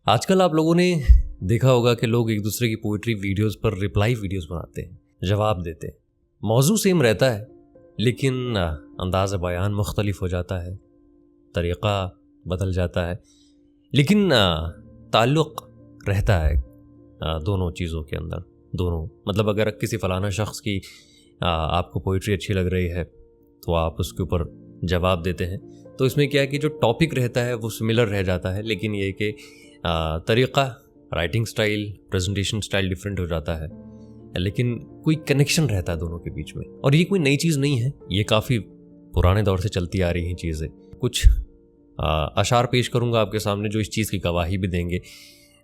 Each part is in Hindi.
आजकल आप लोगों ने देखा होगा कि लोग एक दूसरे की पोइट्री वीडियोस पर रिप्लाई वीडियोस बनाते हैं, जवाब देते हैं। मौजू सेम रहता है लेकिन अंदाज़ बयान मुख्तलिफ हो जाता है, तरीक़ा बदल जाता है, लेकिन ताल्लुक़ रहता है दोनों चीज़ों के अंदर। दोनों मतलब अगर किसी फ़लाना शख्स की आपको पोइट्री अच्छी लग रही है तो आप उसके ऊपर जवाब देते हैं, तो इसमें क्या है कि जो टॉपिक रहता है वो सिमिलर रह जाता है, लेकिन ये कि तरीक़ा, writing style, presentation style different हो जाता है, लेकिन कोई कनेक्शन रहता है दोनों के बीच में। और ये कोई नई चीज़ नहीं है, ये काफ़ी पुराने दौर से चलती आ रही हैं चीज़ें। कुछ अशार पेश करूँगा आपके सामने जो इस चीज़ की गवाही भी देंगे।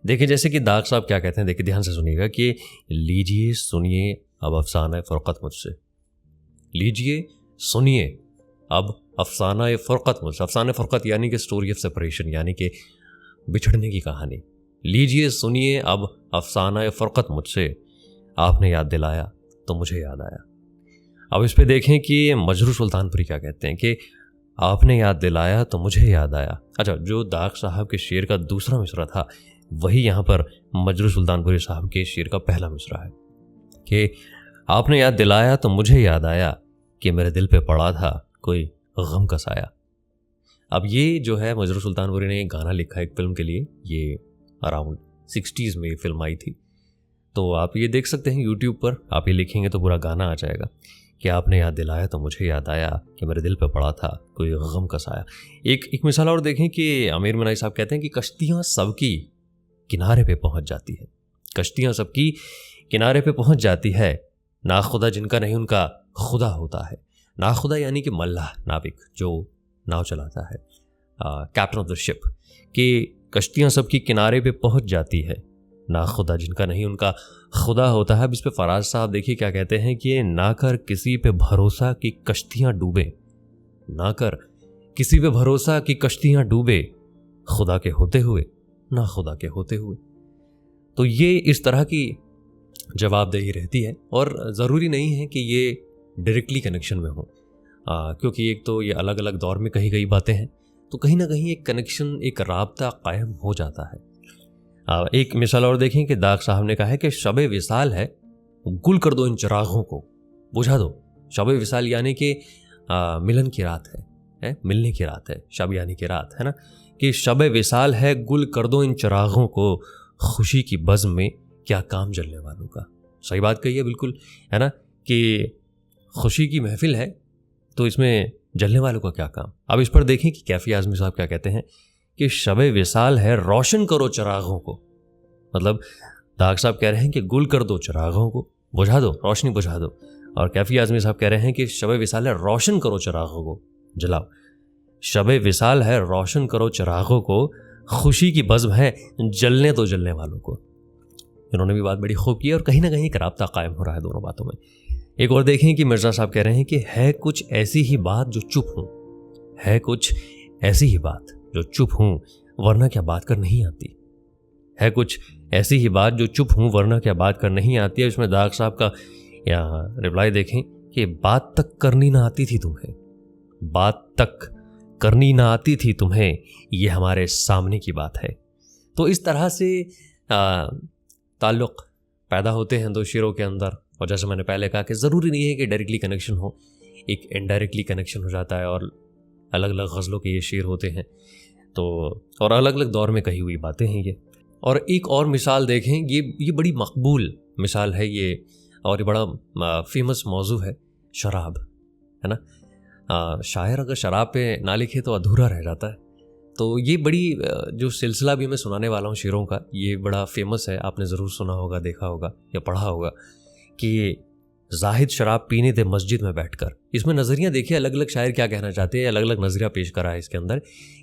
देखिए जैसे कि दाग साहब क्या कहते हैं, देखिए ध्यान से सुनिएगा कि लीजिए सुनिए अब अफसाना फ़ुरक़त मुझसे, लीजिए सुनिए अब अफसाना फ़ुरक़त मुझसे। अफसाना फ़ुरक़त यानी कि स्टोरी ऑफ सेपरेशन, यानी कि बिछड़ने की कहानी। लीजिए सुनिए अब अफसाना फ़ुरक़त मुझसे, आपने याद दिलाया तो मुझे याद आया। अब इस पे देखें कि मजरू सुल्तानपुरी क्या कहते हैं कि आपने याद दिलाया तो मुझे याद आया। अच्छा, जो दाग साहब के शेर का दूसरा मिसरा था वही यहाँ पर मजरू सुल्तानपुरी साहब के शेर का पहला मिसरा है कि आपने याद दिलाया तो मुझे याद आया कि मेरे दिल पे पड़ा था कोई गम का साया। अब ये जो है मजरू सुल्तानपुरी ने एक गाना लिखा एक फ़िल्म के लिए, ये अराउंड 60s में फिल्म आई थी, तो आप ये देख सकते हैं यूट्यूब पर। आप ये लिखेंगे तो पूरा गाना आ जाएगा कि आपने याद दिलाया तो मुझे याद आया कि मेरे दिल पे पड़ा था कोई गम का साया। एक मिसाल और देखें कि आमिर मनाई साहब कहते हैं कि कश्तियाँ सबकी किनारे पे पहुँच जाती है, कश्तियाँ सबकी किनारे पे पहुँच जाती है, नाखुदा जिनका नहीं उनका खुदा होता है। नाखुदा यानी कि मल्लाह, नाविक जो नाव चलाता है, कैप्टन ऑफ द शिप, कि कश्तियाँ सबकी किनारे पे पहुँच जाती है, नाखुदा जिनका नहीं उनका खुदा होता है। अब इस पे फराज साहब देखिए क्या कहते हैं कि ना कर किसी पे भरोसा कि कश्तियाँ डूबे, ना कर किसी पे भरोसा कि कश्तियाँ डूबे, खुदा के होते हुए ना खुदा के होते हुए। तो ये इस तरह की जवाबदेही रहती है और ज़रूरी नहीं है कि ये डायरेक्टली कनेक्शन में हो, क्योंकि एक तो ये अलग अलग दौर में कही गई बातें हैं, तो कहीं ना कहीं एक कनेक्शन, एक राब्ता कायम हो जाता है। एक मिसाल और देखें कि दाग साहब ने कहा है कि शब विसाल है, गुल कर दो इन चिरागों को, बुझा दो। शब विसाल यानी कि मिलन की रात है, मिलने की रात है, शब यानी कि रात है ना, कि शब विसाल है, गुल कर दो इन चिरागों को, खुशी की बज़्म में क्या काम जलने वालों का। सही बात कही है बिल्कुल, है ना, कि खुशी की महफिल है तो इसमें जलने वालों का क्या काम। अब इस पर देखें कि कैफी आज़मी साहब क्या कहते हैं कि शब विसाल है, रोशन करो चिरागों को। मतलब दाग साहब कह रहे हैं कि गुल कर दो चिरागों को, बुझा दो, रोशनी बुझा दो, और कैफी आज़मी साहब कह रहे हैं कि शब विसाल है, रोशन करो चिरागों को, जलाओ। शब विसाल है, रोशन करो चिरागों को, खुशी की बज़्म है, जलने दो जलने वालों को। इन्होंने भी बात बड़ी खूब की और कहीं ना कहीं एक राब्ता कायम हो रहा है दोनों बातों में। एक और देखें कि मिर्ज़ा साहब कह रहे हैं कि है कुछ ऐसी ही बात जो चुप हूँ, है कुछ ऐसी ही बात जो चुप हूँ वरना क्या बात कर नहीं आती, है कुछ ऐसी ही बात जो चुप हूँ वरना क्या बात कर नहीं आती है। इसमें दाग साहब का यहाँ रिप्लाई देखें कि बात तक करनी ना आती थी तुम्हें, बात तक करनी ना आती थी तुम्हें, ये हमारे सामने की बात है। तो इस तरह से ताल्लुक़ पैदा होते हैं दो शेरों के अंदर। और जैसे मैंने पहले कहा कि ज़रूरी नहीं है कि डायरेक्टली कनेक्शन हो, एक इनडायरेक्टली कनेक्शन हो जाता है, और अलग अलग गज़लों के ये शेर होते हैं, तो और अलग अलग दौर में कही हुई बातें हैं ये। और एक और मिसाल देखें, ये बड़ी मकबूल मिसाल है ये, और ये बड़ा फेमस मौजू है, शराब, है ना। शायर अगर शराब पे ना लिखे तो अधूरा रह जाता है। तो ये बड़ी जो सिलसिला भी मैं सुनाने वाला हूँ शेरों का, ये बड़ा फेमस है, आपने ज़रूर सुना होगा, देखा होगा या पढ़ा होगा कि जाहिद शराब पीने दे मस्जिद में बैठकर। इसमें नज़रिया देखिए, अलग अलग शायर क्या कहना चाहते हैं, अलग अलग नज़रिया पेश करा है इसके अंदर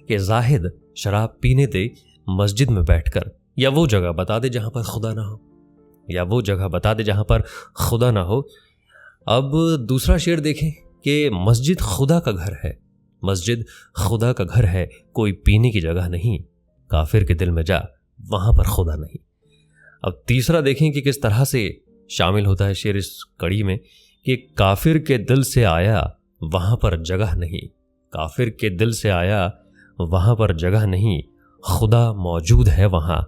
कि जाहिद शराब पीने दे मस्जिद में बैठकर, या वो जगह बता दे जहाँ पर खुदा ना हो, या वो जगह बता दे जहाँ पर खुदा ना हो। अब दूसरा शेर देखें कि मस्जिद खुदा का घर है, मस्जिद खुदा का घर है, कोई पीने की जगह नहीं, काफिर के दिल में जा वहाँ पर खुदा नहीं। अब तीसरा देखें कि किस तरह से शामिल होता है शेर इस कड़ी में कि काफिर के दिल से आया वहाँ पर जगह नहीं, काफिर के दिल से आया वहाँ पर जगह नहीं, खुदा मौजूद है वहाँ,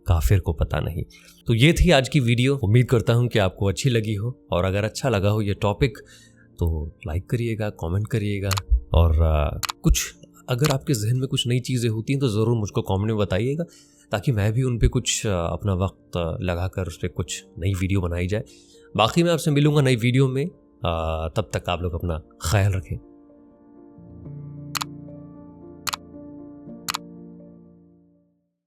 काफिर को पता नहीं। तो ये थी आज की वीडियो। उम्मीद करता हूँ कि आपको अच्छी लगी हो, और अगर अच्छा लगा हो ये टॉपिक तो लाइक करिएगा, कमेंट करिएगा, और कुछ अगर आपके जहन में कुछ नई चीज़ें होती हैं तो ज़रूर मुझको कमेंट में बताइएगा, ताकि मैं भी उन पे कुछ अपना वक्त लगाकर उस पर कुछ नई वीडियो बनाई जाए। बाकी मैं आपसे मिलूँगा नई वीडियो में, तब तक आप लोग अपना ख्याल रखें।